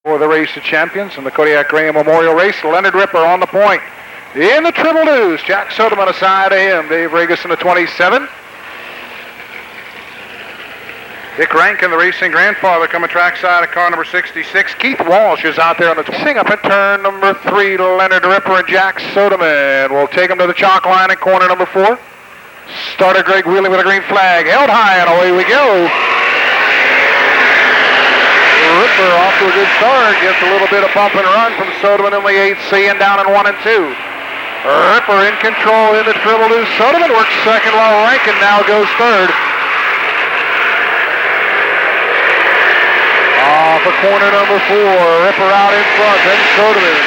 For the race of champions in the Kodiak Graham Memorial Race, Leonard Ripper on the point. In the triple deuce, Jack Soderman aside of him. Dave Regas in the 27. Dick Rankin, the racing grandfather, coming trackside of car number 66. Keith Walsh is out there on the swing up at turn number 3. Leonard Ripper and Jack Soderman will take him to the chalk line at corner number 4. Starter Greg Wheeling with a green flag. Held high and away we go. Ripper off to a good start. Gets a little bit of bump and run from Soderman in the 8C and down in 1 and 2. Ripper in control in the triple deuce. Soderman works second while Rankin now goes third. Off of corner number 4. Ripper out in front. Then Soderman.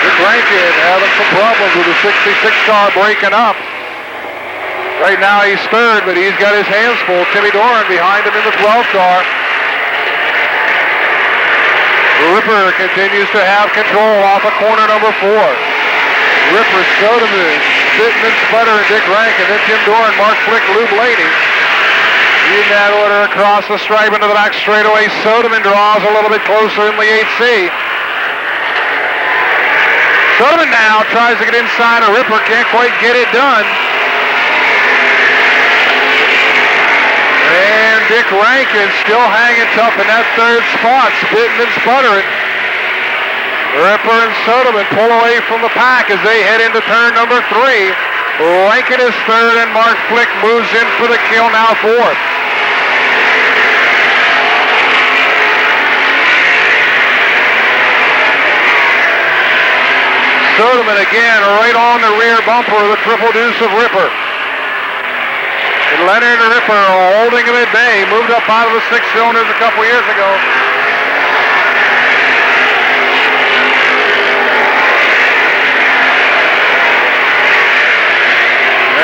Dick Rankin having some problems with the 66 car breaking up. Right now he's third, but he's got his hands full. Timmy Doran behind him in the 12 car. Ripper continues to have control off of corner number 4. Ripper, Soderman, Fitton and Sputter and Dick Rankin, then Tim Doran, Mark Flick, Lou Blaney. In that order across the stripe into the back straightaway. Soderman draws a little bit closer in the 8C. Soderman now tries to get inside of Ripper, can't quite get it done. And Dick Rankin still hanging tough in that third spot, spitting and sputtering. Ripper and Soderman pull away from the pack as they head into turn number 3. Rankin is third and Mark Flick moves in for the kill, now fourth. Soderman again right on the rear bumper of the triple deuce of Ripper. Leonard Ripper holding him at bay. Moved up out of the 6 cylinders a couple years ago.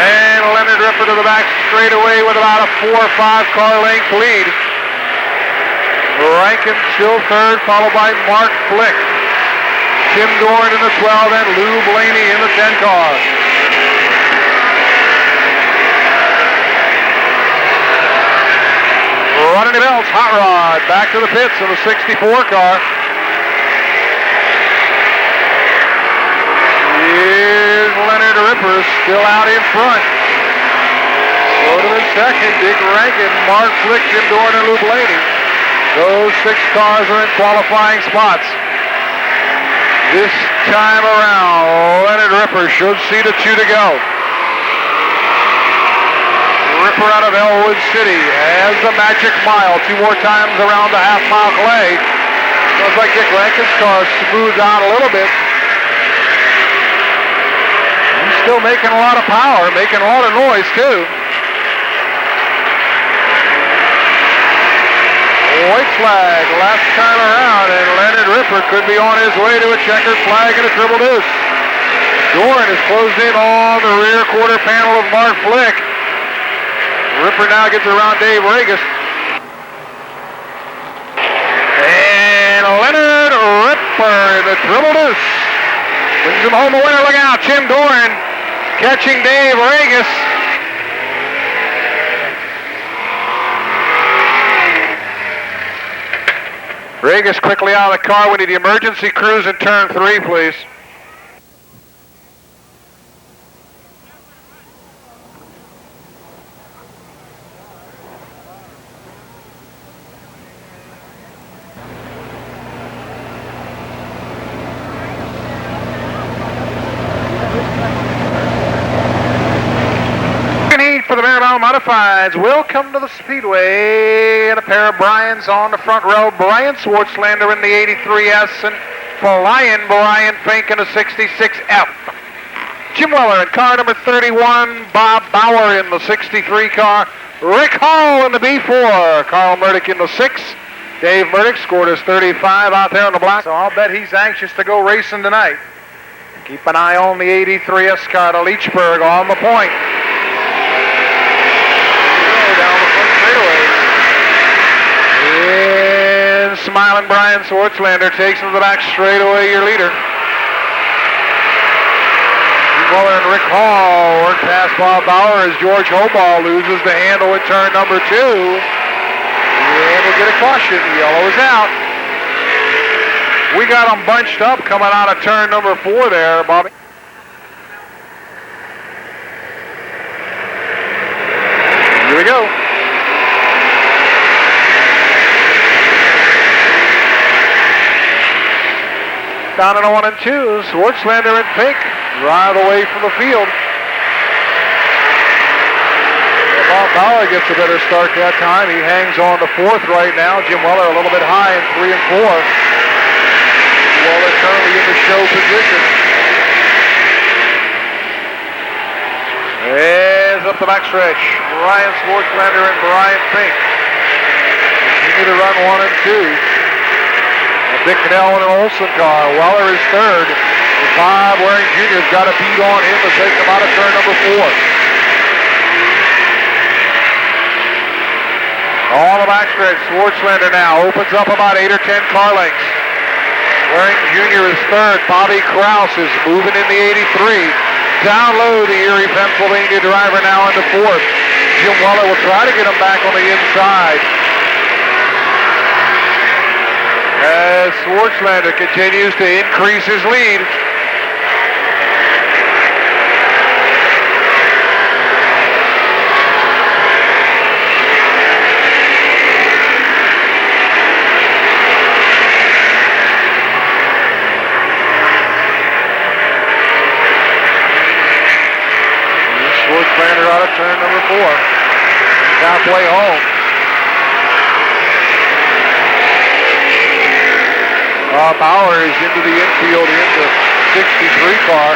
And Leonard Ripper to the back straightaway with about a 4 or 5 car length lead. Rankin still third, followed by Mark Flick. Tim Doran in the 12 and Lou Blaney in the 10 car. Running the belts, Hot Rod back to the pits in the 64 car. Here's Leonard Ripper still out in front. Soderman second, Dick Rankin, Mark Flick, Jim Doran, and Lou Blaney. Those 6 cars are in qualifying spots. This time around, Leonard Ripper should see the 2 to go. Ripper out of Elwood City has the magic mile 2 more times around the half-mile clay. Looks like Dick Rankin's car smooths out a little bit. He's still making a lot of power, making a lot of noise too. White flag last time around, and Leonard Ripper could be on his way to a checkered flag and a triple deuce. Doran is closed in on the rear quarter panel of Mark Flick. Ripper now gets around Dave Regas. And Leonard Ripper in the triple deuce. Brings him home a winner. Look out, Tim Doran catching Dave Regas. Regas quickly out of the car. We need the emergency crews in turn 3, please. For the Maribel Modifieds will come to the Speedway and a pair of Bryans on the front row. Brian Swartzlander in the 83S and Flying Brian Fink in the 66F. Jim Weller in car number 31. Bob Bauer in the 63 car. Rick Hall in the B4. Carl Murdoch in the 6. Dave Murdoch scored his 35 out there on the block, so I'll bet he's anxious to go racing tonight. Keep an eye on the 83S car to Leechburg on the point. And smiling Brian Swartzlander takes him to the back straightaway, your leader. Muller and Rick Hall work past Bob Bauer as George Hoball loses the handle at turn number 2. And we'll get a caution. Yellow is out. We got them bunched up coming out of turn number 4 there, Bobby. Here we go. Down in 1 and 2, Schwartzlander in pink, right away from the field. Bob Bauer gets a better start that time. He hangs on to 4th right now. Jim Weller a little bit high in 3 and 4. Weller currently in the show position. Is up the backstretch. Brian Schwartzlander and Brian Fink continue to run 1 and 2. Dick Cannell in an Olson car. Weller is 3rd. Bob Waring Jr.'s got a beat on him as they come out of turn number 4. On the backstretch, Schwartzlander now opens up about 8 or 10 car lengths. Waring Jr. is 3rd. Bobby Krause is moving in the 83. Down low, the Erie, Pennsylvania driver now into 4th. Jim Weller will try to get him back on the inside. As Schwartzlander continues to increase his lead. Schwartzlander out of turn number 4. Halfway home. Bauer is into the infield in the 63 car.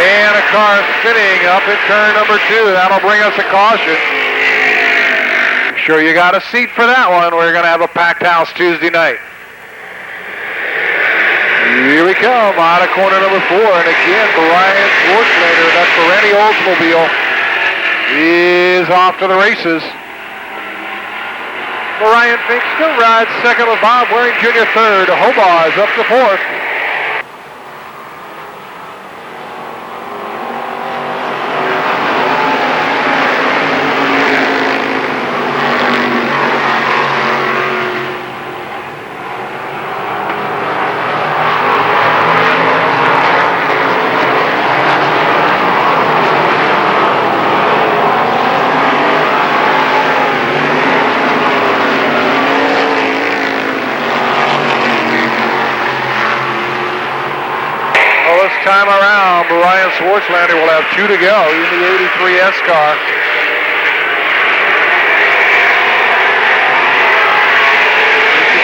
And a car spinning up in turn number 2. That'll bring us a caution. I'm sure you got a seat for that one. We're going to have a packed house Tuesday night. Here we come out of corner number 4. And again, Brian Schwartzlander, that Ferrari Oldsmobile, is off to the races. Brian Fink still rides 2nd with Bob Waring Jr. 3rd. Hobaugh is up to 4th. Time around, Brian Schwartzlander will have 2 to go in the 83S car.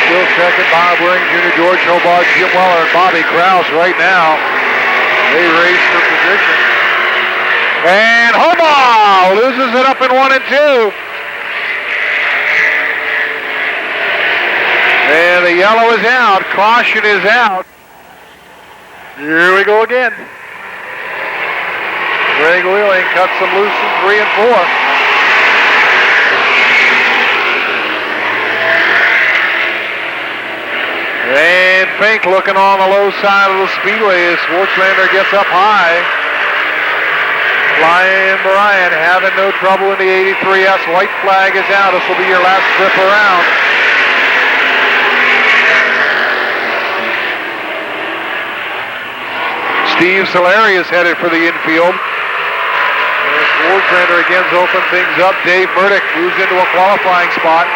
Still second, Bob Waring Jr., George Hobaugh, Jim Weller, and Bobby Krause right now. They race for position. And Hobaugh loses it up in 1 and 2. And the yellow is out. Caution is out. Here we go again. Greg Wheeling cuts them loose in 3 and 4. And Fink looking on the low side of the speedway as Schwartzlander gets up high. Flying Brian having no trouble in the 83S. White flag is out. This will be your last trip around. Steve Solari is headed for the infield. And Schwartzlander again opens things up. Dave Burdick moves into a qualifying spot.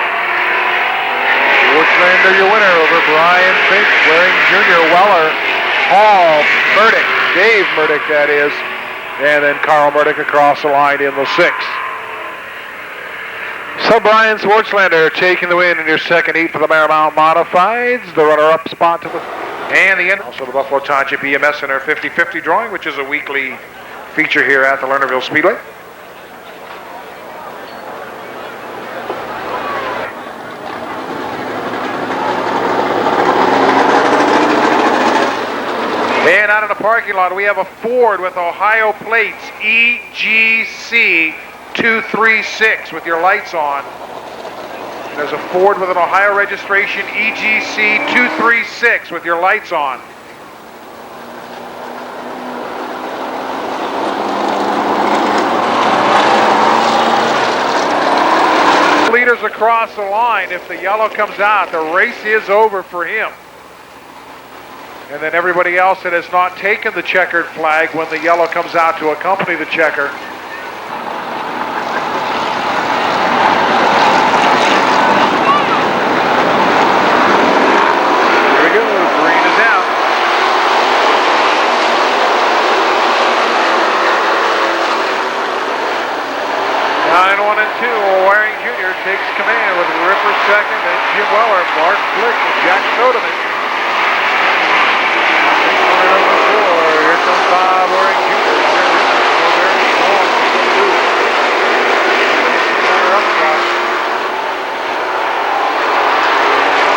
Schwartzlander your winner over Brian Fink, Waring Jr., Weller, Hall, Burdick, Dave Burdick that is, and then Carl Burdick across the line in the 6th. So Brian Schwartzlander taking the win in your second heat for the Marymount Modifieds. The runner-up spot to the... And the end. Also the Buffalo Township EMS in our 50-50 drawing, which is a weekly feature here at the Lernerville Speedway. And out in the parking lot, we have a Ford with Ohio plates, EGC 236 with your lights on. There's a Ford with an Ohio registration, EGC 236 with your lights on. meters across the line. If the yellow comes out, the race is over for him. And then everybody else that has not taken the checkered flag when the yellow comes out to accompany the checker. Here we go, green is out. 9-1 and 2, Waring Jr. takes command with Ripper second, then Jim Weller, Mark Flick, and Jack Soderman. Number 4, here comes Bob Waring Jr. Very strong.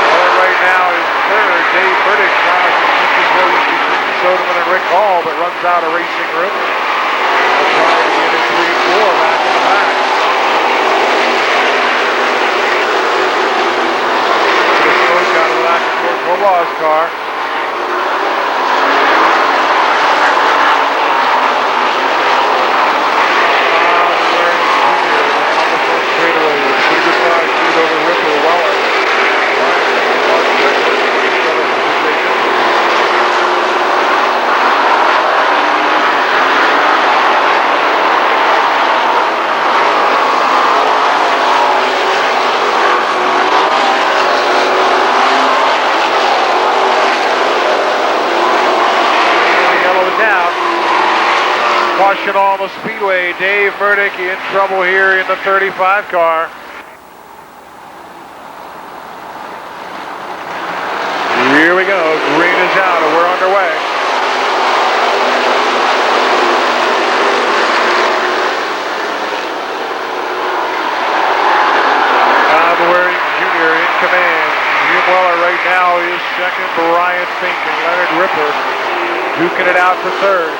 Weller right now is third. Dave Burdick tries to keep his way between Soderman and Rick Hall, but runs out of racing room. They'll try to get it 3-4 back in the back. Out of the back of George Holbaugh's car. Straightaway with supersized lead over Ripper Weller. Caution on the Speedway. Dave Burdick in trouble here in the 35 car. Here we go. Green is out and we're underway. Bob Waring Jr. in command. Jim Weller right now is second. Brian Fink and Leonard Ripper duking it out for third.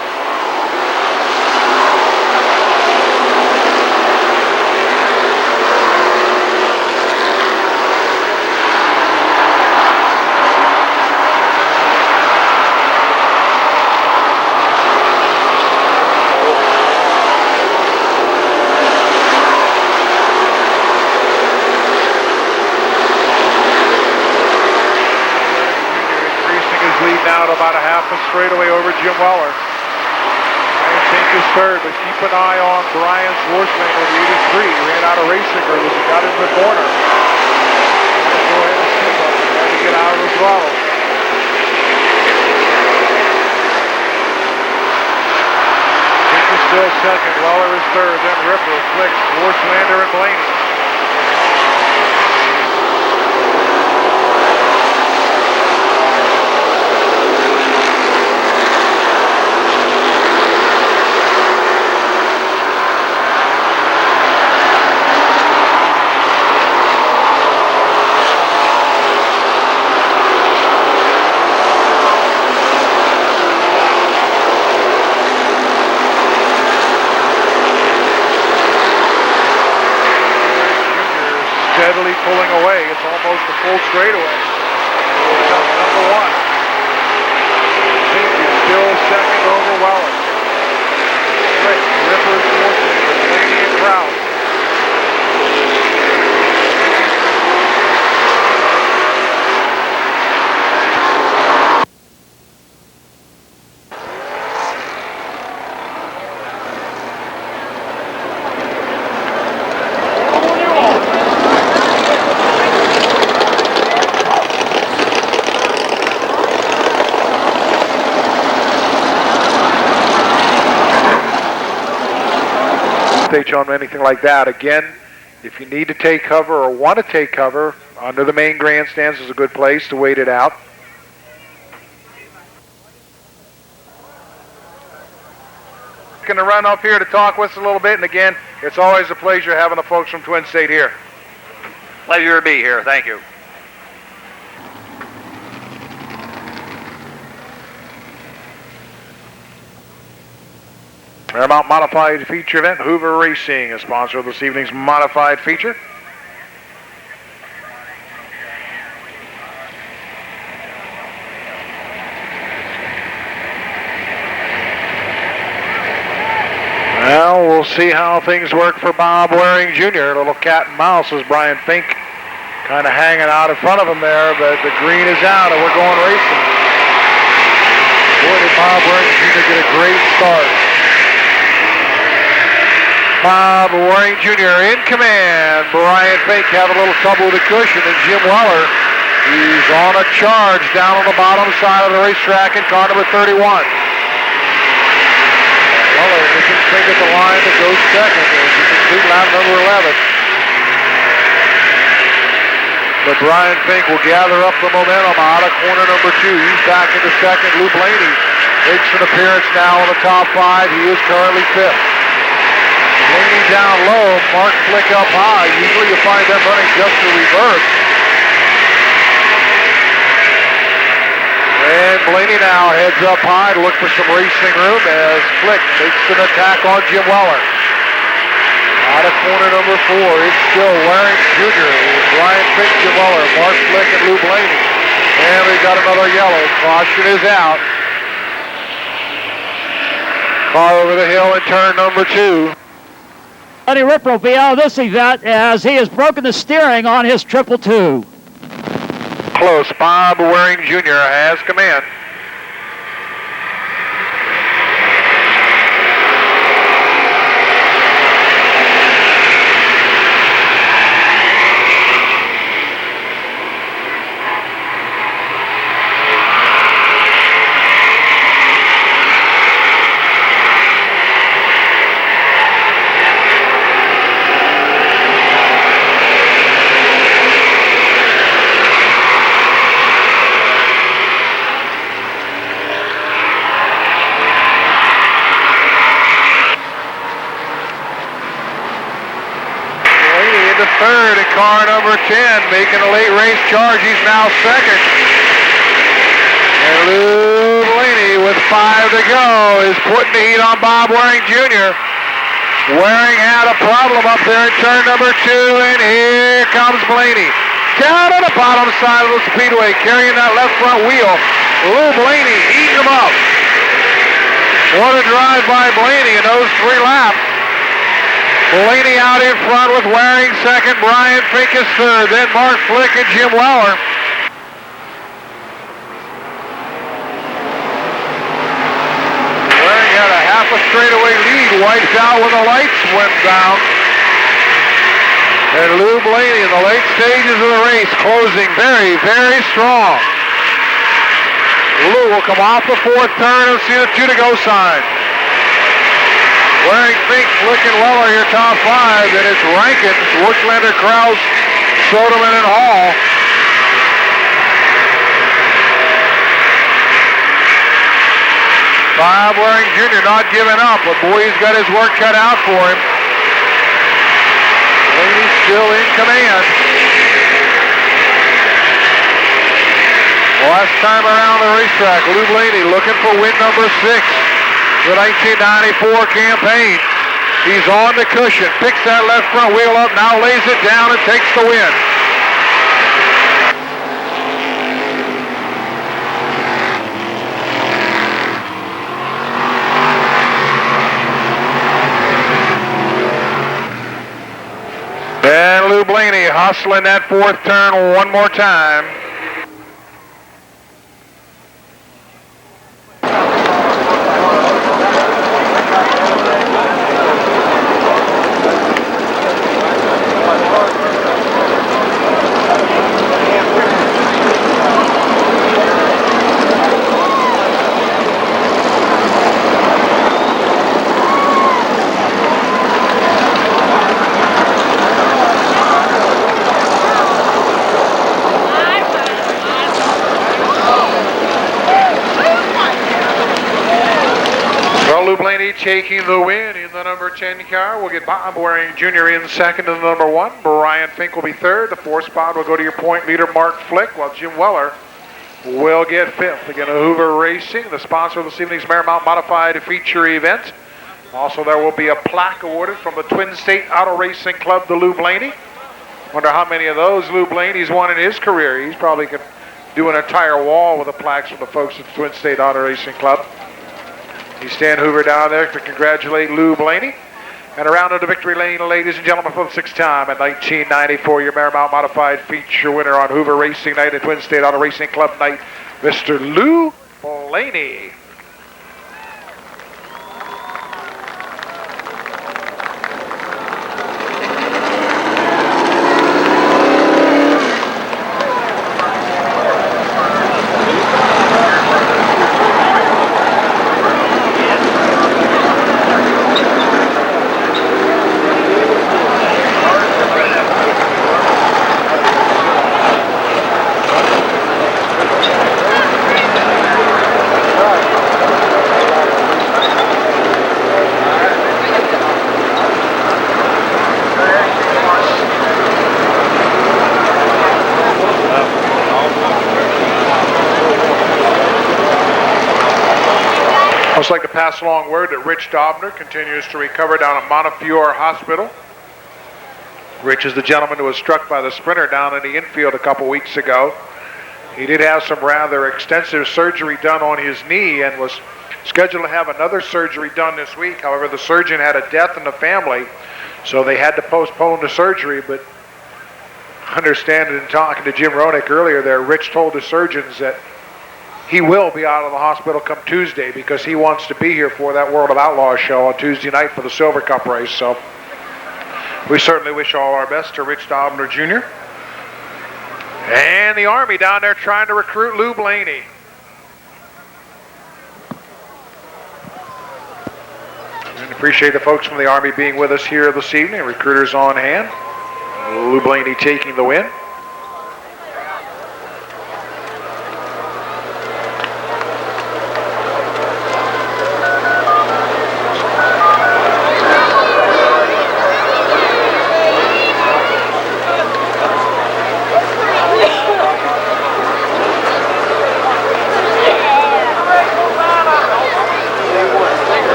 Out about a half a straightaway over Jim Weller. Brian Fink is third, but keep an eye on Brian Schwartzman with the 83. He ran out of racing room as he got into the corner. Go ahead and steam up. Trying to get out of the throttle. Fink is still second. Weller is third. Then Ripper, Flick, Schwartzlander, and Blaney. Steadily pulling away. It's almost a full straightaway. Here comes number 1. Fink is still second over Weller. Flick, Ripper, Schwarzenegger, Blaney, and Krause. Stage on anything like that. Again, if you need to take cover or want to take cover, under the main grandstands is a good place to wait it out. Going to run up here to talk with us a little bit, and again, it's always a pleasure having the folks from Twin State here. Pleasure to be here. Thank you. Paramount Modified Feature Event, Hoover Racing, a sponsor of this evening's Modified Feature. Well, Well, we'll see how things work for Bob Waring Jr. A little cat and mouse as Brian Fink kind of hanging out in front of him there, but the green is out and we're going racing. Boy, did Bob Waring Jr. get a great start. Bob Waring Jr. in command. Brian Fink had a little trouble with the cushion, and Jim Weller, he's on a charge down on the bottom side of the racetrack in car number 31. Weller missing Fink at the line to go second as you can see lap number 11. But Brian Fink will gather up the momentum out of corner number 2. He's back into second. Lou Blaney makes an appearance now in the top 5. He is currently 5th. Blaney down low, Mark Flick up high. Usually you find them running just the reverse. And Blaney now heads up high to look for some racing room as Flick makes an attack on Jim Weller. Out of corner number 4, it's still Waring Jr. Brian Fink, Jim Weller, Mark Flick, and Lou Blaney. And we've got another yellow. Caution is out. Car over the hill in turn number 2. Buddy Ripper will be out of this event as he has broken the steering on his 222. Close. Bob Waring Jr. has command. Third in car number 10, making a late race charge. He's now second. And Lou Blaney with 5 to go is putting the heat on Bob Waring Jr. Waring had a problem up there in turn number 2, and here comes Blaney. Down on the bottom side of the Speedway, carrying that left front wheel. Lou Blaney eating him up. What a drive by Blaney in those 3 laps. Blaney out in front with Waring second, Brian Fink is third, then Mark Flick and Jim Weller. Waring had a half a straightaway lead, wiped out when the lights went down. And Lou Blaney in the late stages of the race closing very, very strong. Lou will come off the 4th turn and see the 2 to go sign. Waring, Fink, Flick, and Weller here top 5. Then it's Rankin, Wuchlander, Kraus, Soderman, and Hall. Bob Waring Jr. not giving up, but boy, he's got his work cut out for him. Blaney's still in command. Last time around the racetrack, Lou Blaney looking for win number 6. The 1994 campaign. He's on the cushion, picks that left front wheel up, now lays it down and takes the win. And Lou Blaney hustling that 4th turn one more time. Taking the win in the number 10 car. We'll get Bob Waring Jr. in second in the number 1. Brian Fink will be third. The 4th spot will go to your point leader, Mark Flick, while Jim Weller will get 5th. Again, Hoover Racing, the sponsor of this evening's Marymount Modified feature event. Also, there will be a plaque awarded from the Twin State Auto Racing Club to Lou Blaney. Wonder how many of those Lou Blaney's won in his career. He's probably could do an entire wall with the plaques from the folks at the Twin State Auto Racing Club. He's Stan Hoover down there to congratulate Lou Blaney. And around into victory lane, ladies and gentlemen, for the sixth time at 1994, your Marymount Modified feature winner on Hoover Racing Night and Twin State Auto Racing Club Night, Mr. Lou Blaney. I'd like to pass along word that Rich Dobner continues to recover down at Montefiore Hospital. Rich is the gentleman who was struck by the sprinter down in the infield a couple weeks ago. He did have some rather extensive surgery done on his knee and was scheduled to have another surgery done this week. However, the surgeon had a death in the family, so they had to postpone the surgery. But understanding and talking to Jim Roenick earlier there, Rich told the surgeons that he will be out of the hospital come Tuesday because he wants to be here for that World of Outlaws show on Tuesday night for the Silver Cup race. So we certainly wish all our best to Rich Dobner Jr. And the Army down there trying to recruit Lou Blaney. And appreciate the folks from the Army being with us here this evening. Recruiters on hand. Lou Blaney taking the win.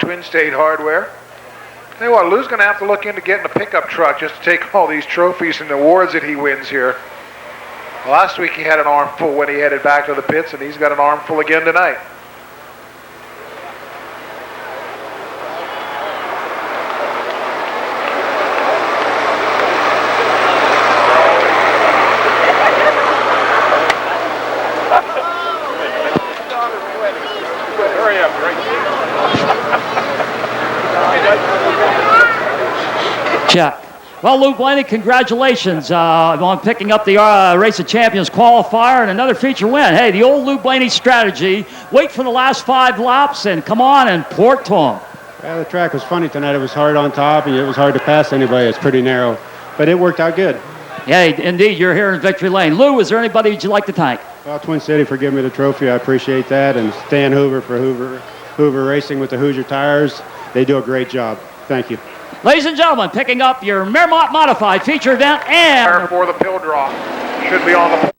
Twin State Hardware. Tell you what, Lou's going to have to look into getting a pickup truck just to take all these trophies and awards that he wins here. Last week he had an armful when he headed back to the pits, and he's got an armful again tonight. Check. Well, Lou Blaney, congratulations on picking up the Race of Champions qualifier and another feature win. Hey, the old Lou Blaney strategy, wait for the last 5 laps and come on and port to him. Yeah, the track was funny tonight. It was hard on top and it was hard to pass anybody. It's pretty narrow, but it worked out good. Yeah, indeed, you're here in victory lane. Lou, is there anybody you'd like to thank? Well, Twin City for giving me the trophy. I appreciate that. And Stan Hoover for Hoover Racing with the Hoosier tires. They do a great job. Thank you. Ladies and gentlemen, picking up your Marymount Modified feature event and... For the pill draw. Should be on the